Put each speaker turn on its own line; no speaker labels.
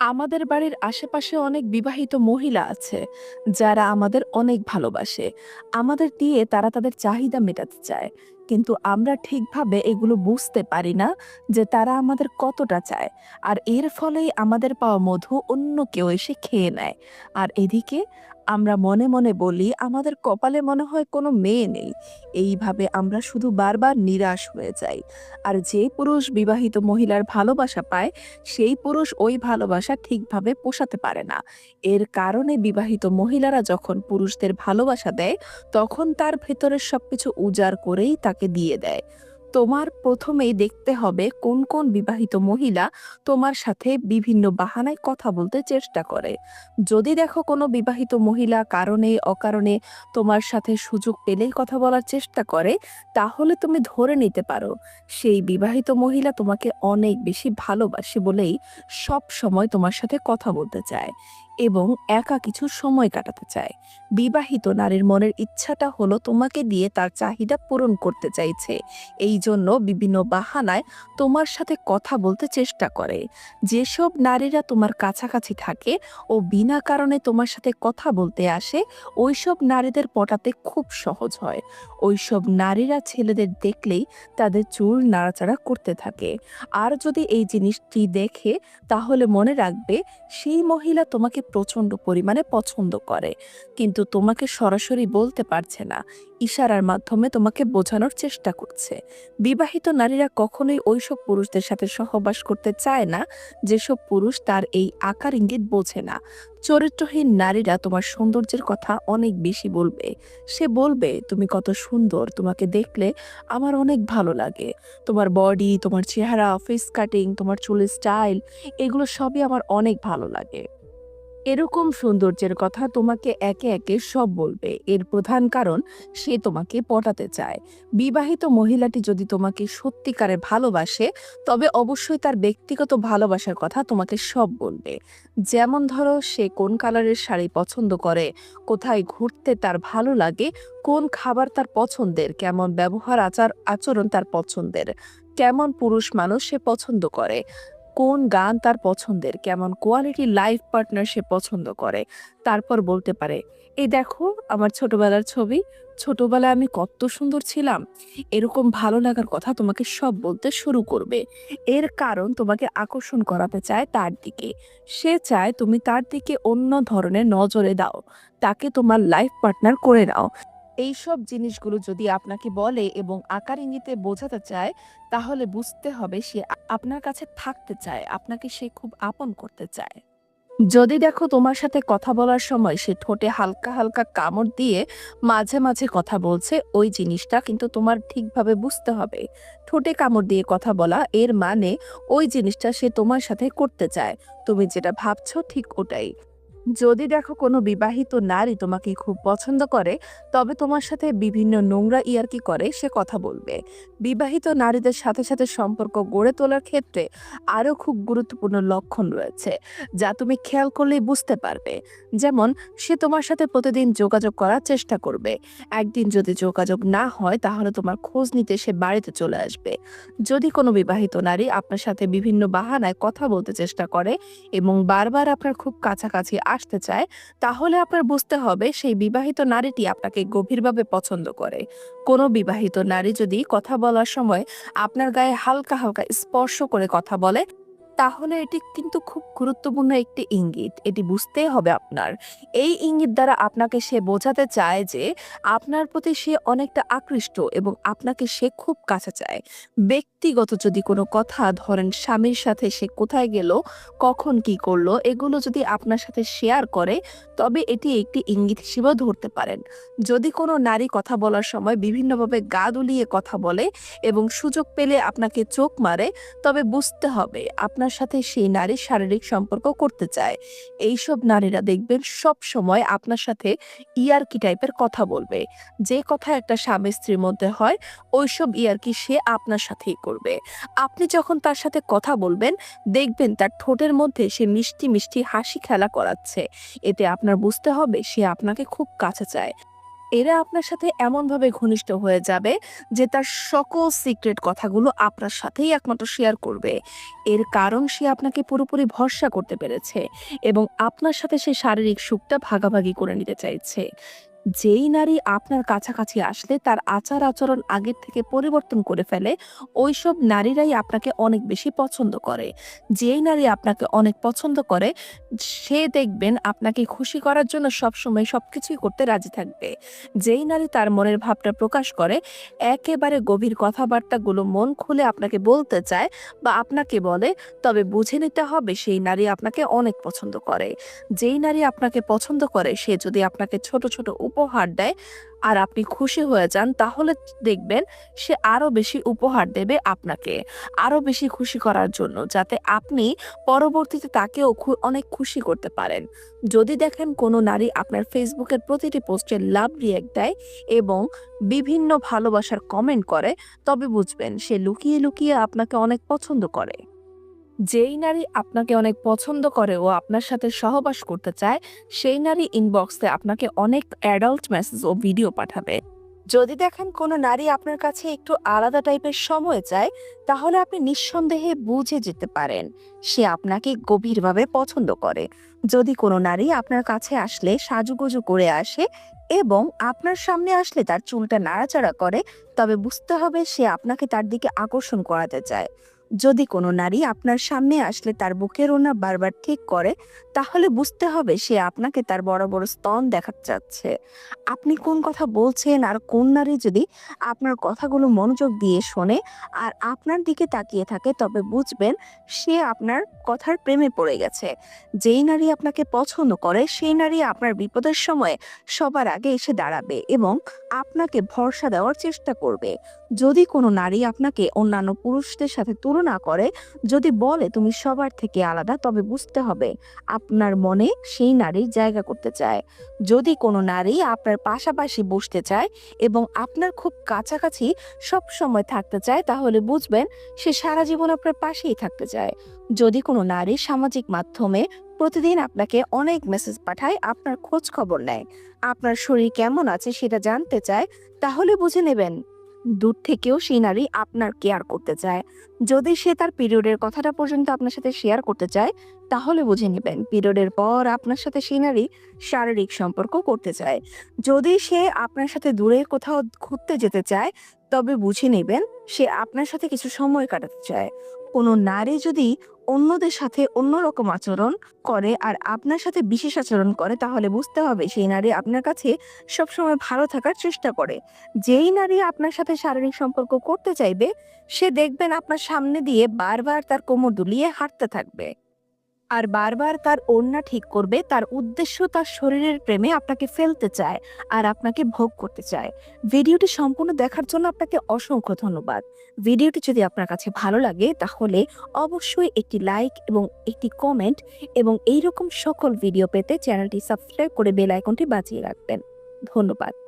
আমাদের বাড়ির আশেপাশে অনেক বিবাহিত মহিলা আছে যারা আমাদের অনেক ভালোবাসে। আমাদের দিয়ে তারা তাদের চাহিদা মেটাতে চায়, কিন্তু আমরা ঠিকভাবে এগুলো বুঝতে পারি না যে তারা আমাদের কতটা চায়। আর এর ফলেই আমাদের পাওয়া মধু অন্য কেউ এসে খেয়ে নেয়। আর এদিকে আমরা মনে মনে বলি আমাদের কপালে মনে হয় কোনো মেয়ে নেই। এইভাবে আমরা শুধু বারবার নিরাশ হয়ে যাই। আর যে পুরুষ বিবাহিত মহিলার ভালোবাসা পায়, সেই পুরুষ ওই ভালোবাসা ঠিকভাবে পোষাতে পারে না। এর কারণে বিবাহিত মহিলারা যখন পুরুষদের ভালোবাসা দেয়, তখন তার ভেতরের সবকিছু উজাড় করেই তাকে দিয়ে দেয়। তোমার প্রথমেই দেখতে হবে কোন কোন বিবাহিত মহিলা তোমার সাথে বিভিন্ন বাহানায় কথা বলতে চেষ্টা করে। যদি দেখো কোনো বিবাহিত মহিলা কারণে অকারণে তোমার সাথে সুযোগ পেলেই কথা বলার চেষ্টা করে, তাহলে তুমি ধরে নিতে পারো সেই বিবাহিত মহিলা তোমাকে অনেক বেশি ভালোবাসে বলেই সব সময় তোমার সাথে কথা বলতে চায় এবং একা কিছু সময় কাটাতে চায়। বিবাহিত নারীর মনের ইচ্ছাটা হলো তোমাকে দিয়ে তার চাহিদা পূরণ করতে চাইছে, এই জন্য বিভিন্ন বাহানায় তোমার সাথে কথা বলতে চেষ্টা করে। যেসব নারীরা তোমার কাছাকাছি থাকে ও বিনা কারণে তোমার সাথে কথা বলতে আসে, ওইসব নারীদের পটাতে খুব সহজ হয়। ওইসব নারীরা ছেলেদের দেখলেই তাদের চুল নাড়াচাড়া করতে থাকে। আর যদি এই জিনিসটি দেখে, তাহলে মনে রাখবে সেই মহিলা তোমাকে প্রচন্ড পরিমাণে পছন্দ করে, কিন্তু তোমাকে সরাসরি বলতে পারছে না, ইশারার মাধ্যমে তোমাকে বোঝানোর চেষ্টা করছে। বিবাহিত নারীরা কখনোই ওইসব পুরুষদের সাথে সহবাস করতে চায় না যেসব পুরুষ তার এই আকার ইঙ্গিত বোঝে না। চরিত্রহীন নারীরা তোমার সৌন্দর্যের কথা অনেক বেশি বলবে। সে বলবে তুমি কত সুন্দর, তোমাকে দেখলে আমার অনেক ভালো লাগে, তোমার বডি, তোমার চেহারা, ফেস কাটিং, তোমার চুলের স্টাইল, এগুলো সবই আমার অনেক ভালো লাগে। এরকম সৌন্দর্যের কথা তোমাকে একে একে সব বলবে। এর প্রধান কারণ সে তোমাকে পটাতে চায়। বিবাহিত মহিলাটি যদি তোমাকে সত্যিকারে ভালোবাসে, তবে অবশ্যই তার ব্যক্তিগত ভালোবাসার কথা তোমাকে সব বলবে। যেমন ধরো, সে কোন কালারের শাড়ি পছন্দ করে, কোথায় ঘুরতে তার ভালো লাগে, কোন খাবার তার পছন্দের, কেমন ব্যবহার আচরণ তার পছন্দের, কেমন পুরুষ মানুষ সে পছন্দ করে, কোন গান তার পছন্দের, কেমন কোয়ালিটি লাইফ পার্টনার সে পছন্দ করে। তারপর বলতে পারে, এই দেখো আমার ছোটবেলার ছবি, ছোটবেলায় আমি কত সুন্দর ছিলাম। এরকম ভালো লাগার কথা তোমাকে সব বলতে শুরু করবে। এর কারণ তোমাকে আকর্ষণ করাতে চায় তার দিকে। সে চায় তুমি তার দিকে অন্য ধরনের নজরে দাও, তাকে তোমার লাইফ পার্টনার করে নাও। এইসব জিনিসগুলো যদি আপনাকে বলে এবং আকার ইঙ্গিতে বোঝাতে চায়, তাহলে বুঝতে হবে সে আপনার কাছে থাকতে চায়, আপনাকে সে খুব আপন করতে চায়। যদি দেখো তোমার সাথে কথা বলার সময় সে ঠোঁটে হালকা হালকা কামড় দিয়ে মাঝে মাঝে কথা বলছে, ওই জিনিসটা কিন্তু তোমার ঠিকভাবে বুঝতে হবে। ঠোঁটে কামড় দিয়ে কথা বলা এর মানে ওই জিনিসটা সে তোমার সাথে করতে চায়। তুমি যেটা ভাবছো ঠিক ওটাই। যদি দেখো কোনো বিবাহিত নারী তোমাকে খুব পছন্দ করে, তবে তোমার সাথে বিভিন্ন নোংরা ইয়ার্কি করে সে কথা বলবে। বিবাহিত নারীদের সাথে সাথে সম্পর্ক গড়ে তোলার ক্ষেত্রে আরও খুব গুরুত্বপূর্ণ লক্ষণ রয়েছে, যা তুমি খেয়াল করলেই বুঝতে পারবে। যেমন, সে তোমার সাথে প্রতিদিন যোগাযোগ করার চেষ্টা করবে। একদিন যদি যোগাযোগ না হয়, তাহলে তোমার খোঁজ নিতে সে বাড়িতে চলে আসবে। যদি কোনো বিবাহিত নারী আপনার সাথে বিভিন্ন বাহানায় কথা বলতে চেষ্টা করে এবং বারবার আপনার খুব কাছাকাছি আসতে চায়, তাহলে আপনার বুঝতে হবে সেই বিবাহিত নারীটি আপনাকে গভীরভাবে পছন্দ করে। কোনো বিবাহিত নারী যদি কথা বলার সময় আপনার গায়ে হালকা হালকা স্পর্শ করে কথা বলে, তাহলে এটি কিন্তু খুব গুরুত্বপূর্ণ একটি ইঙ্গিত। এটি বুঝতেই হবে আপনার। এই ইঙ্গিত দ্বারা আপনাকে সে বোঝাতে চায় যে আপনার প্রতি সে অনেকটা আকৃষ্ট এবং আপনাকে সে খুব কাছে চায়। ব্যক্তিগত যদি কোনো কথা, ধরেন স্বামীর সাথে সে কোথায় গেল, কখন কি করলো, এগুলো যদি আপনার সাথে শেয়ার করে, তবে এটি একটি ইঙ্গিত হিসেবেও ধরতে পারেন। যদি কোনো নারী কথা বলার সময় বিভিন্নভাবে গা দুলিয়ে কথা বলে এবং সুযোগ পেলে আপনাকে চোখ মারে, তবে বুঝতে হবে আপনার সাথে সেই নারী শারীরিক সম্পর্ক করতে চায়। এইসব নারীরা দেখবেন সব সময় আপনার সাথে ইয়ার্কি টাইপের কথা বলবে। যে কথা একটা স্বামী স্ত্রীর মধ্যে হয়, ওইসব ইয়ার্কি সে আপনার সাথেই করবে। আপনি যখন তার সাথে কথা বলবেন, দেখবেন তার ঠোঁটের মধ্যে সে মিষ্টি মিষ্টি হাসি খেলা করাচ্ছে। এতে আপনার বুঝতে হবে সে আপনাকে খুব কাছে চায়। এরা আপনার সাথে এমনভাবে ঘনিষ্ঠ হয়ে যাবে যে তার সকল সিক্রেট কথাগুলো আপনার সাথেই একমাত্র শেয়ার করবে। এর কারণ সে আপনাকে পুরোপুরি ভরসা করতে পেরেছে এবং আপনার সাথে সে শারীরিক সুখটা ভাগাভাগি করে নিতে চাইছে। যেই নারী আপনার কাছাকাছি আসলে তার আচার-আচরণ আগের থেকে পরিবর্তন করে ফেলে, ওইসব নারীরাই আপনাকে অনেক বেশি পছন্দ করে। যেই নারী আপনাকে অনেক পছন্দ করে, সে দেখবেন আপনাকে খুশি করার জন্য সবসময় সবকিছুই করতে রাজি থাকবে। যেই নারী তার মনের ভাবটা প্রকাশ করে, একেবারে গভীর কথাবার্তাগুলো মন খুলে আপনাকে বলতে চায় বা আপনাকে বলে, তবে বুঝে নিতে হবে সেই নারী আপনাকে অনেক পছন্দ করে। যেই নারী আপনাকে পছন্দ করে সে যদি আপনাকে ছোট, ছোট উপহার দেয় আর আপনি খুশি হয়ে যান, তাহলে দেখবেন সে আরো বেশি উপহার দেবে আপনাকে, আরো বেশি খুশি করার জন্য, যাতে আপনি পরবর্তীতে তাকেও অনেক খুশি করতে পারেন। যদি দেখেন কোনো নারী আপনার ফেসবুকের প্রতিটি পোস্টে লাভ রিঅ্যাক্ট দেয় এবং বিভিন্ন ভালোবাসার কমেন্ট করে, তবে বুঝবেন সে লুকিয়ে, লুকিয়ে আপনাকে অনেক পছন্দ করে। যেই নারী আপনাকে অনেক পছন্দ করে ও আপনার সাথে সহবাস করতে চায়, সেই নারী ইনবক্সে আপনাকে অনেক অ্যাডাল্ট মেসেজ ও ভিডিও পাঠাবে। যদি দেখেন কোনো নারী আপনার কাছে একটু আলাদা টাইপের সময় চায়, তাহলে আপনি নিঃসন্দেহে বুঝে যেতে পারেন সে আপনাকে গভীরভাবে পছন্দ করে। যদি কোনো নারী আপনার কাছে আসলে সাজুগুজু করে আসে এবং আপনার সামনে আসলে তার চুলটা নাড়াচাড়া করে, তবে বুঝতে হবে সে আপনাকে তার দিকে আকর্ষণ করাতে চায়। যদি কোনো নারী আপনার সামনে আসলে তার বুকের ওড়না বারবার ঠিক করে, তাহলে বুঝতে হবে সে আপনাকে তার বড় বড় স্তন দেখাতে চাচ্ছে। আপনি কোন কথা বলছেন আর কোন নারী যদি আপনার কথাগুলো মনোযোগ দিয়ে শোনে আর আপনার দিকে তাকিয়ে থাকে, তবে বুঝবেন সে আপনার কথার প্রেমে পড়ে গেছে। যেই নারী আপনাকে পছন্দ করে সেই নারী আপনার বিপদের সময় সবার আগে এসে দাঁড়াবে এবং আপনাকে ভরসা দেওয়ার চেষ্টা করবে। যদি কোনো নারী আপনাকে অন্যান্য পুরুষদের সাথে তুলনা করে, যদি বলে তুমি সবার থেকে আলাদা, তবে বুঝতে হবে আপনার মনে সেই নারীর জায়গা করতে চায়। যদি কোনো নারী আপনার পাশাপাশি বসতে চায় এবং আপনার খুব কাছাকাছি সব সময় থাকতে চায়, তাহলে বুঝবেন সে সারা জীবন আপনার পাশেই থাকতে চায়। যদি কোনো নারী সামাজিক মাধ্যমে প্রতিদিন আপনাকে অনেক মেসেজ পাঠায়, আপনার খোঁজ খবর নেয়, আপনার শরীর কেমন আছে সেটা জানতে চায়, তাহলে বুঝে নেবেন দূর থেকেও সেই নারী আপনার কেয়ার করতে চায়। যদি সে তার পিরিয়ডের কথাটা পর্যন্ত আপনার সাথে শেয়ার করতে চায়, তাহলে বুঝে নেবেন পিরিয়ডের পর আপনার সাথে সেই নারী শারীরিক সম্পর্ক করতে চায়। যদি সে আপনার সাথে দূরে কোথাও ঘুরতে যেতে চায়, তবে বুঝে নেবেন সে আপনার সাথে কিছু সময় কাটাতে চায়। কোনো নারী যদি অন্যদের সাথে অন্যরকম আচরণ করে আর আপনার সাথে বিশেষ আচরণ করে, তাহলে বুঝতে হবে সেই নারী আপনার কাছে সবসময় ভালো থাকার চেষ্টা করে। যেই নারী আপনার সাথে শারীরিক সম্পর্ক করতে চাইবে, সে দেখবেন আপনার সামনে দিয়ে বারবার তার কোমর দুলিয়ে হাঁটতে থাকবে আর বারবার তার ওড়না ঠিক করবে। তার উদ্দেশ্য তার শরীরের প্রেমে আপনাকে ফেলতে চায় আর আপনাকে ভোগ করতে চায়। ভিডিওটি সম্পূর্ণ দেখার জন্য আপনাকে অসংখ্য ধন্যবাদ। ভিডিওটি যদি আপনার কাছে ভালো লাগে, তাহলে অবশ্যই একটি লাইক এবং একটি কমেন্ট, এবং এইরকম সকল ভিডিও পেতে চ্যানেলটি সাবস্ক্রাইব করে বেল আইকনটি বাজিয়ে রাখবেন। ধন্যবাদ।